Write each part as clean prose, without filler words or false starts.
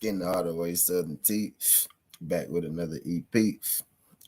Getting the Harder Way Southern T back with another EP.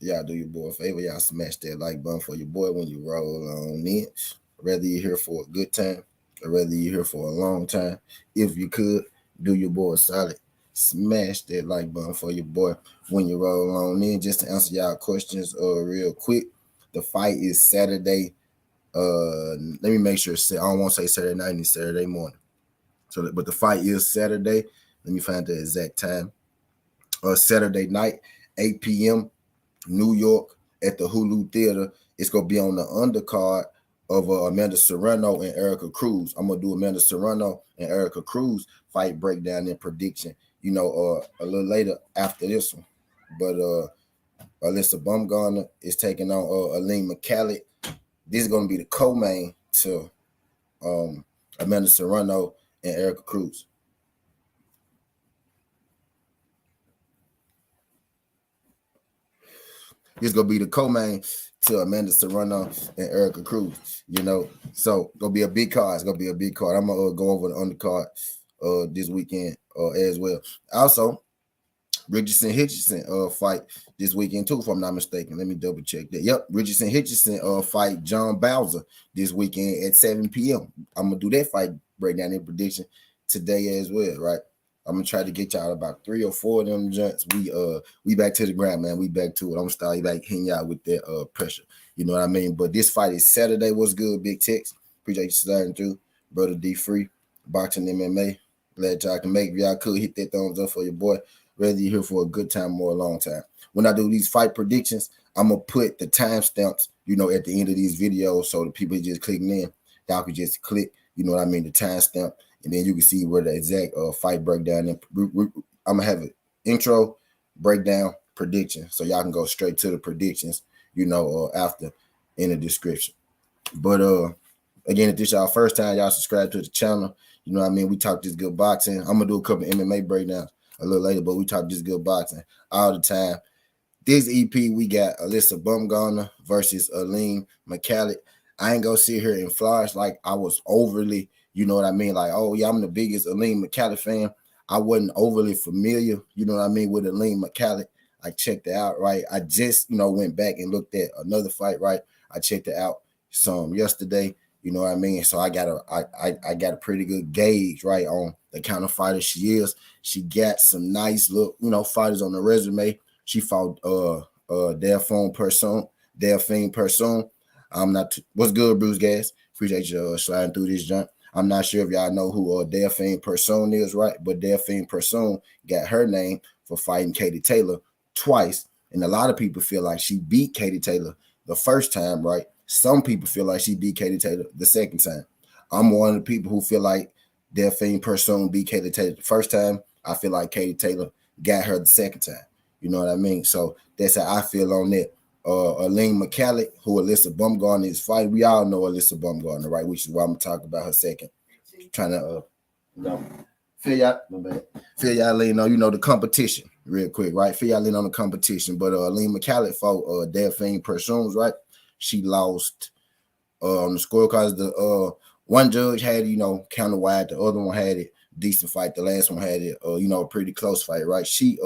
Y'all do your boy a favor. Y'all smash that like button for your boy when you roll on in. Whether you're here for a good time or whether you're here for a long time, if you could, do your boy a solid. Smash that like button for your boy when you roll on in. Just to answer y'all questions real quick. The fight is Saturday. Let me make sure. I don't want to say Saturday night, it's Saturday morning. So, but the fight is Saturday. Let me find the exact time. Saturday night, 8 p.m. New York at the Hulu Theater. It's gonna be on the undercard of Amanda Serrano and Erica Cruz. I'm gonna do Amanda Serrano and Erica Cruz fight breakdown and prediction. A little later after this one. But Alycia Baumgardner is taking on Elhem Mekhaled. This is gonna be the co-main to Amanda Serrano and Erica Cruz. This is gonna be the co-main to Amanda Serrano and Erica Cruz. So gonna be a big card. It's gonna be a big card. I'm gonna go over the undercard this weekend as well. Also, Richardson Hitchison fight this weekend too, if I'm not mistaken. Let me double check that. Yep, Richardson Hitchison fight John Bowser this weekend at 7 p.m. I'm gonna do that fight breakdown and prediction today as well, right? I'm gonna try to get y'all about 3 or 4 of them joints. We back to the ground, man. We back to it. I'm gonna start back hitting y'all with that pressure. You know what I mean? But this fight is Saturday. What's good, Big Tex? Appreciate you sliding through, brother D Free, boxing MMA. Glad y'all can make. If y'all could hit that thumbs up for your boy. Whether you're here for a good time or a long time. When I do these fight predictions, I'm gonna put the timestamps, at the end of these videos, so the people just clicking in, y'all can just click, the timestamp, and then you can see where the exact fight breakdown. And I'm gonna have an intro, breakdown, prediction, so y'all can go straight to the predictions, after in the description. But again, if this y'all first time, y'all subscribe to the channel. We talk this good boxing. I'm gonna do a couple of MMA breakdowns a little later, but we talk this good boxing all the time. This EP, we got Alycia Baumgardner versus Elhem Mekhaled. I ain't gonna sit here and flourish like I was overly, like, oh yeah, I'm the biggest Elhem Mekhaled fan. I wasn't overly familiar, with Elhem Mekhaled. I checked it out, right? I just, went back and looked at another fight, right? I checked it out some yesterday, So I got a pretty good gauge, right, on the kind of fighter she is. She got some nice look, fighters on the resume. She fought Delphine Person. I'm not what's good, Bruce Gas? Appreciate you sliding through this jump. I'm not sure if y'all know who Delphine Person is, right? But Delphine Person got her name for fighting Katie Taylor twice. And a lot of people feel like she beat Katie Taylor the first time, right? Some people feel like she beat Katie Taylor the second time. I'm one of the people who feel like Delphine Person beat Katie Taylor the first time. I feel like Katie Taylor got her the second time. You know what I mean? So that's how I feel on that. Elhem Mekhaled, who Alycia Baumgardner is fighting. We all know Alycia Baumgardner, right? Which is why I'm gonna talk about her second. Trying to fill y'all in on the competition real quick, right? Fill y'all in on the competition. But Elhem Mekhaled fought Delphine Person, right? She lost on the scorecards. The one judge had it, counter wide. The other one had it decent fight. The last one had it, a pretty close fight, right? She's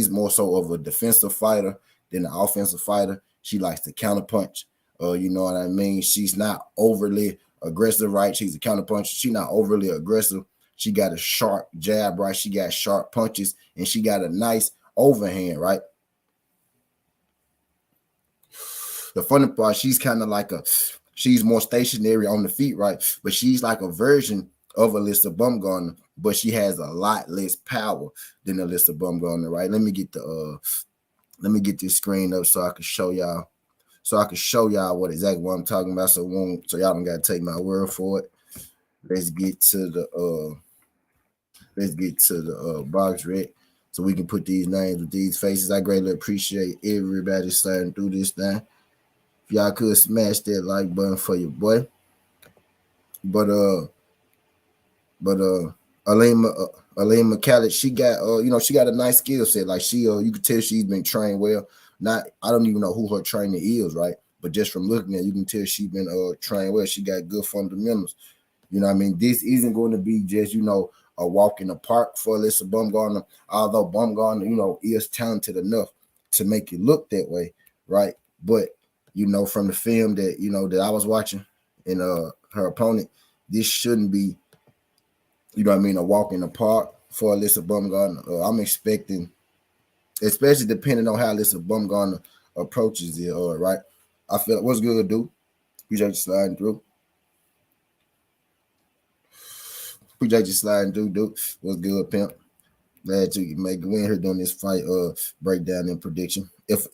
more so of a defensive fighter than an offensive fighter. She likes to counter punch. You know what I mean? She's not overly aggressive, right? She's a counter puncher. She's not overly aggressive. She got a sharp jab, right? She got sharp punches, and she got a nice overhand, right? The funny part, she's kind of like she's more stationary on the feet, right? But she's like a version of Alycia Baumgardner, but she has a lot less power than Alycia Baumgardner, right? Let me get this screen up so I can show y'all. What I'm talking about. So y'all don't gotta take my word for it. Let's get to the box rec so we can put these names with these faces. I greatly appreciate everybody sliding through this thing. If y'all could smash that like button for your boy. But Elhem Mekhaled, she got she got a nice skill set. Like you can tell she's been trained well. I don't even know who her trainer is, right? But just from looking at it, you can tell she's been trained well. She got good fundamentals. You know what I mean? This isn't going to be just, a walk in the park for Alycia Baumgardner, although Baumgardner, you know, is talented enough to make it look that way, right? But, you know, from the film that, you know, that I was watching and her opponent, this shouldn't be, you know what I mean, a walk in the park for Alycia Baumgardner. I'm expecting, especially depending on how Alycia Baumgardner approaches it, right? I feel what's good, dude. Appreciate you sliding through. Appreciate you sliding through, dude. What's good, pimp? Glad you make win here doing this fight breakdown and prediction. If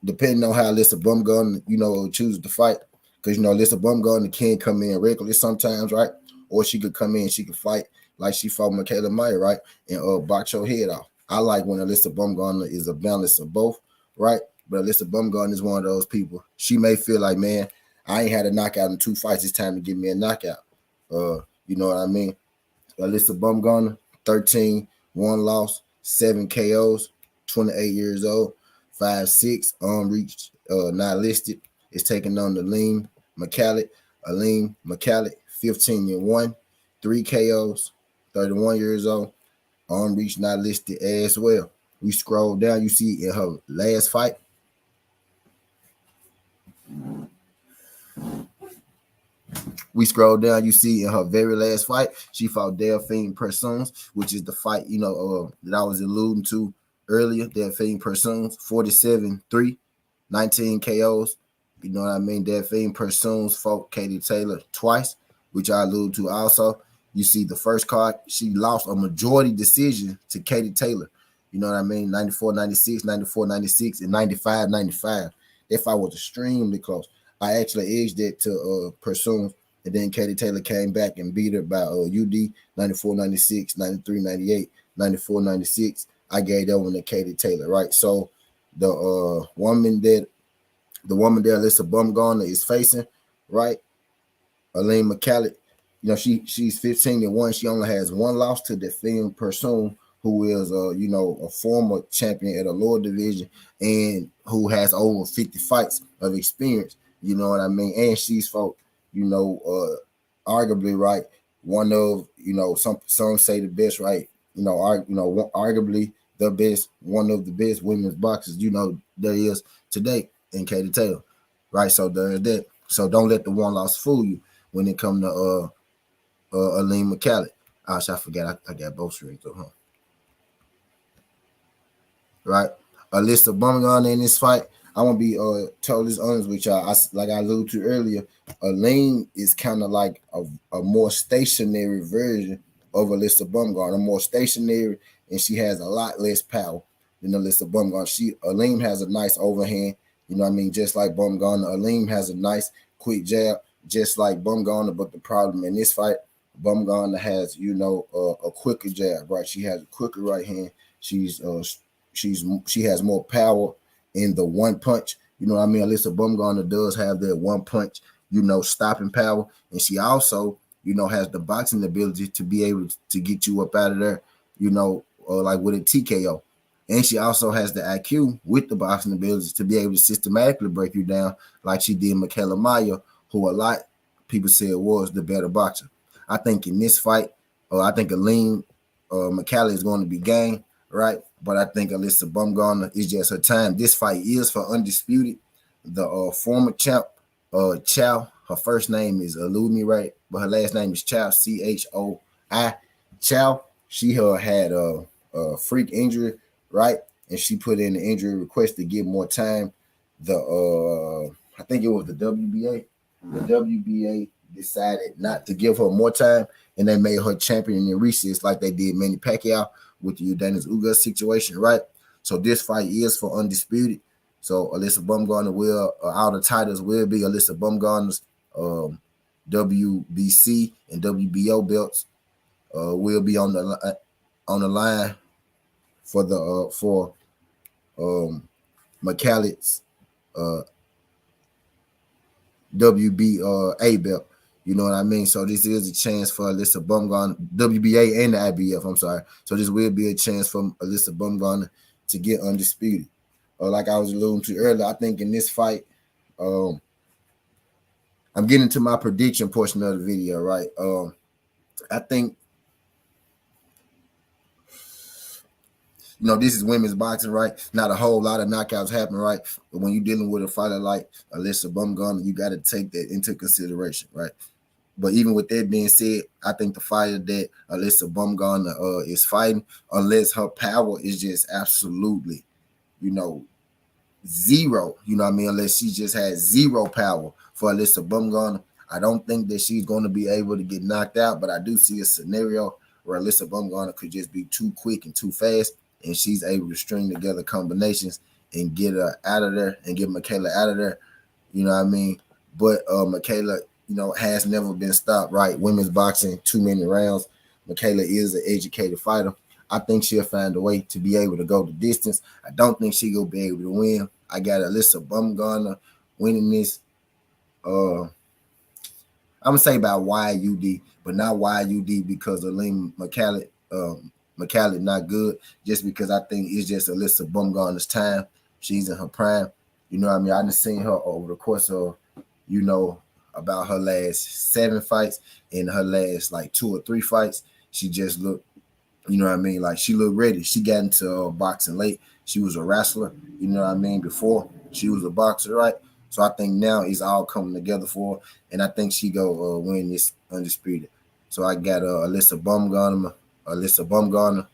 depending on how Alycia Baumgardner, you know, chooses to fight, because you know Alycia Baumgardner can come in regularly sometimes, right? Or she could come in, she could fight like she fought Mekhaled, right? And box your head off. I like when Alycia Baumgardner is a balance of both, right? But Alycia Baumgardner is one of those people. She may feel like, man, I ain't had a knockout in 2 fights. It's time to give me a knockout. You know what I mean? Alycia Baumgardner, 13, 1 loss, 7 KOs, 28 years old, 5'6", unreached, not listed. Is taking on Elhem Mekhaled. Elhem Mekhaled, 15-1, 3 KOs, 31 years old, unreached, not listed as well. We scroll down, you see in her last fight, we scroll down, you see in her very last fight, she fought Delphine Persoons, which is the fight, you know, that I was alluding to earlier. Delphine Persoons, 47-3, 19 KOs. You know what I mean? Delphine Persoons fought Katie Taylor twice, which I alluded to also. You see the first card, she lost a majority decision to Katie Taylor. You know what I mean? 94-96, 94-96, and 95-95. That fight was extremely close. I actually edged it to Persoons. And then Katie Taylor came back and beat her by UD 94-96, 93-98, 94-96. I gave that one to Katie Taylor, right? So the woman that Alycia Baumgardner is facing, right? Elhem Mekhaled, you know, she's 15-1. She only has 1 loss to Delphine Persoon, who is you know, a former champion at a lower division and who has over 50 fights of experience. You know what I mean? And she's fought, you know, arguably, right, one of, you know, some say the best, right, you know, arguably the best, one of the best women's boxers, you know, there is today in Katie Taylor, right? So there's that. So don't let the 1 loss fool you when it comes to Elhem Mekhaled. I forgot I got both strings up, huh? Right? Alycia Baumgardner in this fight, I want to be totally honest with y'all. Like I alluded to earlier, Elhem is kind of like a more stationary version of Alycia Baumgardner, more stationary, and she has a lot less power than Alycia Baumgardner. Elhem has a nice overhand, you know what I mean, just like Baumgardner. Elhem has a nice quick jab, just like Baumgardner, but the problem in this fight, Baumgardner has, you know, a quicker jab, right? She has a quicker right hand. She has more power in the one punch. You know what I mean? Alycia Baumgardner does have that one punch, you know, stopping power. And she also, you know, has the boxing ability to be able to get you up out of there, you know, like with a TKO. And she also has the IQ with the boxing ability to be able to systematically break you down like she did Mekhaled, who a lot of people said was the better boxer. I think in this fight, I think Elhem Mekhaled is going to be game, right? But I think Alycia Baumgardner is just her time. This fight is for Undisputed. The former champ, Chow, her first name is elude me, right? But her last name is Chow, C-H-O-I. Chow, she had a freak injury, right? And she put in an injury request to get more time. I think it was the WBA. The WBA decided not to give her more time, and they made her champion in recess like they did Manny Pacquiao with the Udanis Ugas situation, right? So this fight is for Undisputed. So Alycia Baumgardner will, all the titles will be Alycia Baumgardner's WBC and WBO belts will be on the line for the Mekhaled's WBA belt. You know what I mean? So this is a chance for Alycia Baumgardner, WBA and the IBF, I'm sorry. So this will be a chance for Alycia Baumgardner to get Undisputed. Like I was alluding to earlier, I think in this fight, I'm getting to my prediction portion of the video, right? I think You know, this is women's boxing, right? Not a whole lot of knockouts happen, right? But when you're dealing with a fighter like Alycia Baumgardner, you got to take that into consideration, right? But even with that being said, I think the fighter that Alycia Baumgardner is fighting, unless her power is just absolutely, you know, zero, you know what I mean? Unless she just has zero power for Alycia Baumgardner, I don't think that she's going to be able to get knocked out. But I do see a scenario where Alycia Baumgardner could just be too quick and too fast, and she's able to string together combinations and get her out of there and get Mekhaled out of there. You know what I mean? But Mekhaled, you know, has never been stopped, right? Women's boxing, too many rounds. Mekhaled is an educated fighter. I think she'll find a way to be able to go the distance. I don't think she'll be able to win. I got Alycia Baumgardner winning this. I'm gonna say by YUD, but not YUD because Elhem Mekhaled not good. Just because I think it's just Alycia Baumgardner's time. She's in her prime. You know what I mean? I done seen her over the course of, you know, about her last 7 fights and her last like 2 or 3 fights. She just looked, you know what I mean? Like she looked ready. She got into boxing late. She was a wrestler, you know what I mean? Before she was a boxer, right? So I think now it's all coming together for her, and I think she go win this undisputed. So I got Alycia Baumgardner,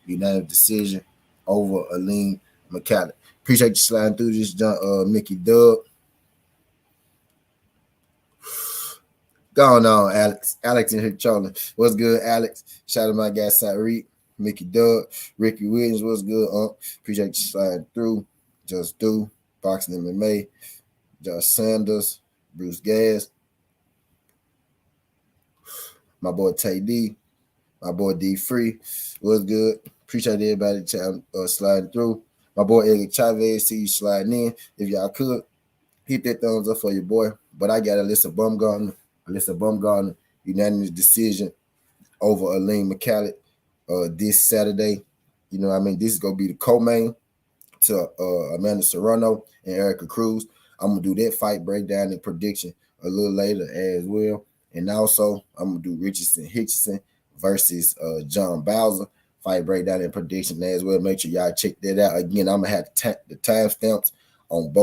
unanimous decision over Elhem Mekhaled. Appreciate you sliding through this, Mickey Dub. Going on, Alex. Alex in here trolling. What's good, Alex? Shout out to my guy, Tyreek, Mickey Dub, Ricky Williams. What's good, Appreciate you sliding through. Just do. Boxing MMA. Josh Sanders, Bruce Gas. My boy Tay D. My boy D Free. What's good? Appreciate everybody sliding through. My boy Eric Chavez. See you sliding in. If y'all could, hit that thumbs up for your boy. But I got Alycia Baumgardner, unanimous decision over Elhem Mekhaled this Saturday. You know what I mean? This is going to be the co-main to Amanda Serrano and Erica Cruz. I'm going to do that fight breakdown and prediction a little later as well. And also, I'm going to do Richardson versus John Bowser fight breakdown and prediction as well. Make sure y'all check that out. Again, I'm going to have the timestamps on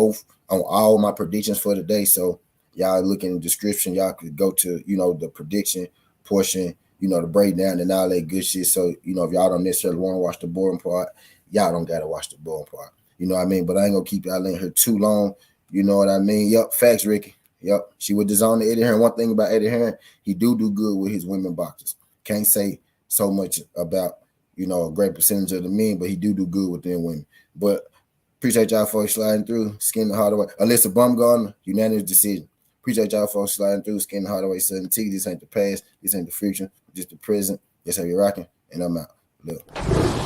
all my predictions for today. So y'all look in the description. Y'all could go to, you know, the prediction portion, you know, the breakdown and all that good shit. So, you know, if y'all don't necessarily want to watch the boring part, y'all don't got to watch the boring part. You know what I mean? But I ain't going to keep y'all in here too long. You know what I mean? Yep, facts, Ricky. Yep, she was designed to Eddie Hearn. One thing about Eddie Hearn, he do good with his women boxers. Can't say so much about, you know, a great percentage of the men, but he do good with them women. But appreciate y'all folks sliding through. Skin the Hardaway. Alycia Baumgardner, unanimous decision. Appreciate y'all folks sliding through. Skin the Hardaway 17. This ain't the past. This ain't the future. Just the present. That's how you're rocking. And I'm out. Look.